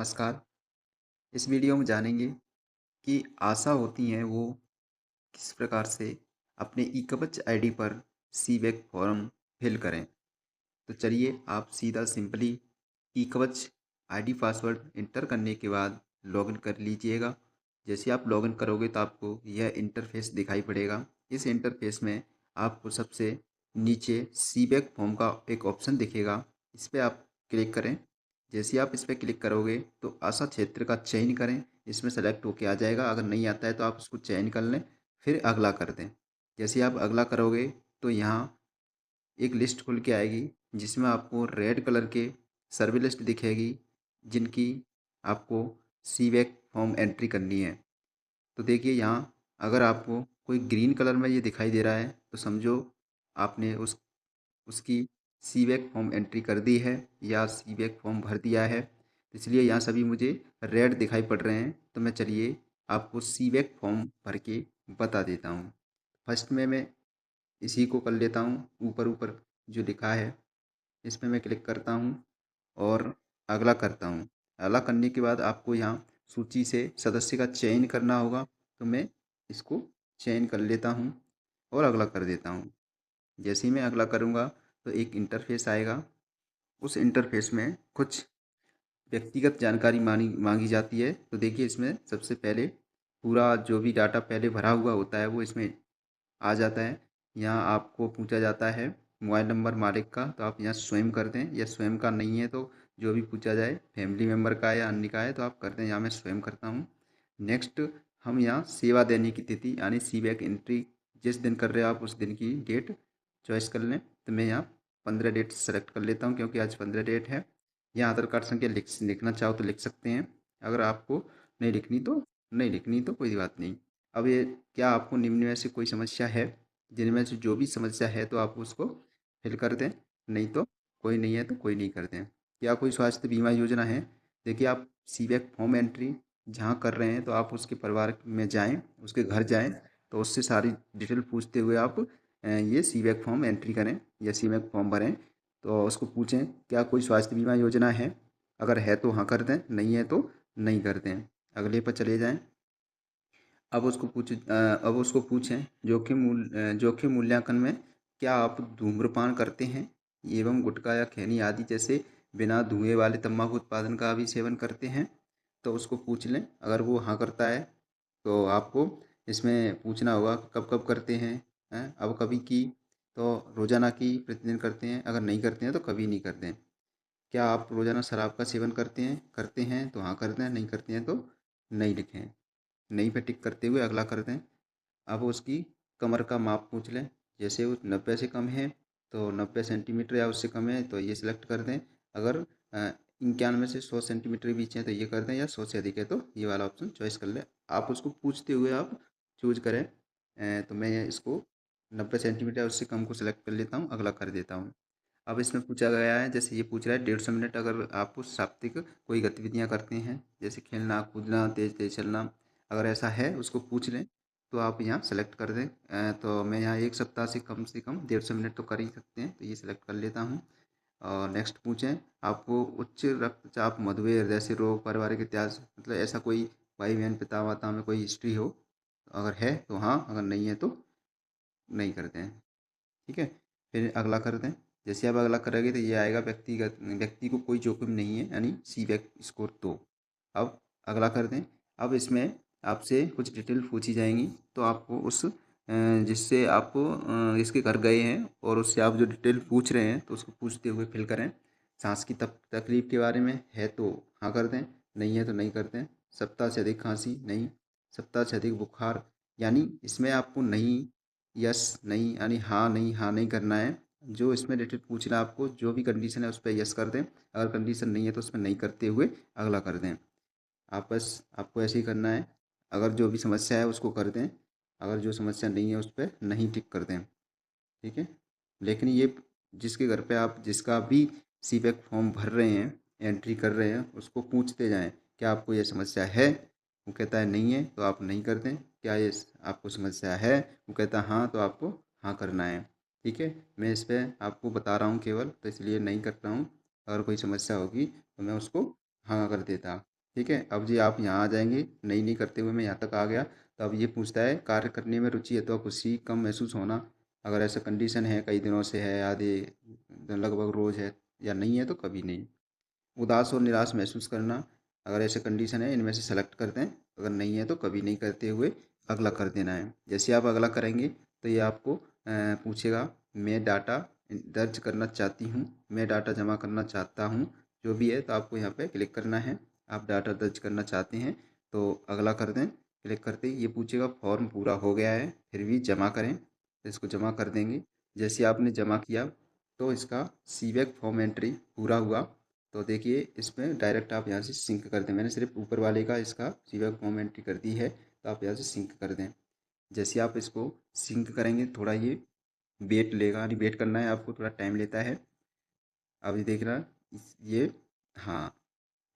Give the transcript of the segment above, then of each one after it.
नमस्कार। इस वीडियो में जानेंगे कि आशा होती हैं वो किस प्रकार से अपने ई कवच आईडी पर सी बैक फॉर्म फिल करें। तो चलिए आप सीधा सिंपली ई कवच आईडी पासवर्ड इंटर करने के बाद लॉगिन कर लीजिएगा। जैसे आप लॉगिन करोगे तो आपको यह इंटरफेस दिखाई पड़ेगा। इस इंटरफेस में आपको सबसे नीचे सी बैक फॉर्म का एक ऑप्शन दिखेगा। इस पे आप क्लिक करें। जैसे ही आप इस पे क्लिक करोगे तो आशा क्षेत्र का चयन करें। इसमें सेलेक्ट होके आ जाएगा। अगर नहीं आता है तो आप उसको चयन कर लें, फिर अगला कर दें। जैसे ही आप अगला करोगे तो यहाँ एक लिस्ट खुल के आएगी, जिसमें आपको रेड कलर के सर्वे लिस्ट दिखेगी, जिनकी आपको सी बैक फॉर्म एंट्री करनी है। तो देखिए यहाँ अगर आपको कोई ग्रीन कलर में ये दिखाई दे रहा है तो समझो आपने उसकी सी बैक फॉर्म एंट्री कर दी है या सी बैक फॉर्म भर दिया है। तो इसलिए यहाँ सभी मुझे रेड दिखाई पड़ रहे हैं। तो मैं चलिए आपको सी बैक फॉर्म भर के बता देता हूँ। फर्स्ट में मैं इसी को कर लेता हूँ, ऊपर ऊपर जो लिखा है इस पे मैं क्लिक करता हूँ और अगला करता हूँ। अगला करने के बाद आपको यहाँ सूची से सदस्य का चयन करना होगा। तो मैं इसको चयन कर लेता हूँ और अगला कर देता हूँ। जैसे ही मैं अगला करूँगा तो एक इंटरफेस आएगा। उस इंटरफेस में कुछ व्यक्तिगत जानकारी मानी मांगी जाती है। तो देखिए इसमें सबसे पहले पूरा जो भी डाटा पहले भरा हुआ होता है वो इसमें आ जाता है। यहाँ आपको पूछा जाता है मोबाइल नंबर मालिक का, तो आप यहाँ स्वयं कर दें, या स्वयं का नहीं है तो जो भी पूछा जाए फैमिली मेम्बर का है या अन्य का है तो आप कर दें। यहाँ मैं स्वयं करता हूँ। नेक्स्ट हम यहाँ सेवा देने की तिथि यानी सी बैक एंट्री जिस दिन कर रहे हो आप उस दिन की डेट चॉइस कर लें। तो मैं यहाँ 15 डेट सेलेक्ट कर लेता हूँ क्योंकि आज 15 डेट है। यहाँ आधार कार्ड संख्या लिखना चाहो तो लिख सकते हैं। अगर आपको नहीं लिखनी तो नहीं लिखनी तो कोई बात नहीं। अब ये क्या आपको निम्न में से कोई समस्या है? जिनमें से जो भी समस्या है तो आप उसको फिल कर दें, नहीं तो कोई नहीं है तो कोई नहीं कर दें। क्या कोई स्वास्थ्य बीमा योजना है? देखिए आप सी बैक फॉर्म एंट्री जहाँ कर रहे हैं तो आप उसके परिवार में जाएँ, उसके घर जाएँ, तो उससे सारी डिटेल पूछते हुए आप ये सी बैक फॉर्म एंट्री करें या सी बैक फॉर्म भरें। तो उसको पूछें क्या कोई स्वास्थ्य बीमा योजना है? अगर है तो हाँ कर दें, नहीं है तो नहीं कर दें। अगले पर चले जाएँ। अब उसको पूछें जोखिम मूल्यांकन में क्या आप धूम्रपान करते हैं एवं गुटखा या खैनी आदि जैसे बिना धुएँ वाले तम्बाकू उत्पादन का भी सेवन करते हैं? तो उसको पूछ लें। अगर वो हाँ करता है तो आपको इसमें पूछना होगा कब कब करते हैं। अब कभी की तो रोज़ाना की, प्रतिदिन करते हैं, अगर नहीं करते हैं तो कभी नहीं करते हैं। क्या आप रोज़ाना शराब का सेवन करते हैं तो हाँ कर दें, नहीं करते हैं तो नहीं लिखें। नहीं पे टिक करते हुए अगला कर दें। अब उसकी कमर का माप पूछ लें। जैसे वो 90 से कम है तो 90 सेंटीमीटर या उससे कम है तो ये सिलेक्ट कर दें। अगर 91 से 100 सेंटीमीटर के बीच है तो ये कर दें, या 100 से अधिक है तो ये वाला ऑप्शन चॉइस कर लें। आप उसको पूछते हुए आप चूज करें। तो मैं इसको 90 सेंटीमीटर या उससे कम को सिलेक्ट कर लेता हूँ, अगला कर देता हूँ। अब इसमें पूछा गया है, जैसे ये पूछ रहा है 150 मिनट अगर आप उस साप्ताहिक कोई गतिविधियाँ करते हैं, जैसे खेलना कूदना तेज़ तेज़ चलना, अगर ऐसा है उसको पूछ लें तो आप यहाँ सेलेक्ट कर दें। तो मैं यहाँ 1 सप्ताह से कम 150 मिनट तो कर ही सकते हैं, तो ये सिलेक्ट कर लेता हूँ। और नेक्स्ट पूछें आपको उच्च रक्तचाप, मधुमेह, हृदय से रोग, पारिवारिक इतिहास, मतलब ऐसा कोई भाई बहन पिता माता में कोई हिस्ट्री हो, अगर है तो हाँ, अगर नहीं है तो नहीं करते हैं। ठीक है, फिर अगला कर दें। जैसे आप अगला करेंगे तो ये आएगा व्यक्ति को कोई जोखिम नहीं है यानी सी बैक स्कोर 2। अब अगला कर दें। अब इसमें आपसे कुछ डिटेल पूछी जाएंगी तो आपको जिससे आप इसके घर गए हैं और उससे आप जो डिटेल पूछ रहे हैं तो उसको पूछते हुए फिल करें। सांस की तकलीफ के बारे में है तो हाँ कर दें, नहीं है तो नहीं कर दें। सप्ताह से अधिक खांसी, नहीं। सप्ताह से अधिक बुखार, यानी इसमें आपको नहीं, यस नहीं यानी हाँ नहीं, हाँ नहीं करना है। जो इसमें रिलेटेड पूछना है आपको, जो भी कंडीशन है उस पर यस कर दें। अगर कंडीशन नहीं है तो उसमें नहीं करते हुए अगला कर दें। आपको ऐसे ही करना है। अगर जो भी समस्या है उसको कर दें, अगर जो समस्या नहीं है उस पर नहीं टिक कर दें। ठीक है, लेकिन ये जिसके घर पे आप जिसका भी सी बैक फॉर्म भर रहे हैं, एंट्री कर रहे हैं, उसको पूछते जाएं क्या आपको ये समस्या है। वो कहता है नहीं है तो आप नहीं कर दें। क्या ये आपको समस्या है, वो कहता है हाँ तो आपको हाँ करना है। ठीक है, मैं इस पर आपको बता रहा हूँ केवल, तो इसलिए नहीं करता हूँ। अगर कोई समस्या होगी तो मैं उसको हाँ कर देता। ठीक है। अब जी आप यहाँ आ जाएंगे, नई करते हुए मैं यहाँ तक आ गया। तो अब ये पूछता है कार्य करने में रुचि है तो खुशी कम महसूस होना। अगर ऐसा कंडीशन है, कई दिनों से है, आधे लगभग रोज़ है, या नहीं है तो कभी नहीं। उदास और निराश महसूस करना, अगर ऐसे कंडीशन है इनमें से सेलेक्ट कर दें। अगर नहीं है तो कभी नहीं करते हुए अगला कर देना है। जैसे आप अगला करेंगे तो ये आपको पूछेगा, मैं डाटा दर्ज करना चाहती हूँ, मैं डाटा जमा करना चाहता हूँ, जो भी है। तो आपको यहाँ पे क्लिक करना है। आप डाटा दर्ज करना चाहते हैं तो अगला कर दें। क्लिक करते ही ये पूछेगा फॉर्म पूरा हो गया है, फिर भी जमा करें, तो इसको जमा कर देंगे। जैसे आपने जमा किया तो इसका सीबैक फॉर्म एंट्री पूरा हुआ। तो देखिए इसमें डायरेक्ट आप यहाँ से सिंक कर दें। मैंने सिर्फ ऊपर वाले का इसका सीबैक फॉर्म एंट्री कर दी है, तो आप यहाँ से सिंक कर दें। जैसे आप इसको सिंक करेंगे थोड़ा ये वेट लेगा, यानी वेट करना है आपको, थोड़ा टाइम लेता है। अब ये देख रहा ये, हाँ,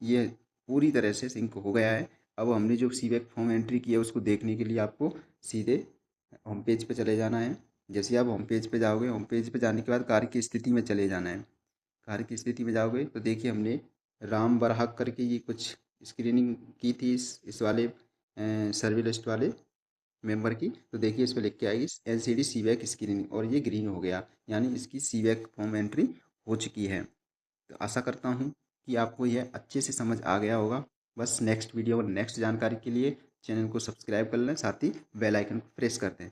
ये पूरी तरह से सिंक हो गया है। अब हमने जो सीबैक फॉर्म एंट्री की है उसको देखने के लिए आपको सीधे होम पेज पे चले जाना है। जैसे आप होम पेज पे जाओगे, होम पेज पे जाने के बाद कार्य की स्थिति में चले जाना है। कार्य की स्थिति में जाओगे तो देखिए हमने राम बराहक करके ये कुछ स्क्रीनिंग की थी इस वाले सर्वे लिस्ट वाले मेंबर की। तो देखिए इस पर लिख के आएगी एलसीडी सीबैक स्क्रीनिंग, और ये ग्रीन हो गया, यानी इसकी सीबैक फॉर्म एंट्री हो चुकी है। तो आशा करता हूँ कि आपको यह अच्छे से समझ आ गया होगा। बस नेक्स्ट वीडियो और नेक्स्ट जानकारी के लिए चैनल को सब्सक्राइब कर लें, साथ ही बेल आइकन को प्रेस कर दें।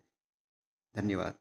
धन्यवाद।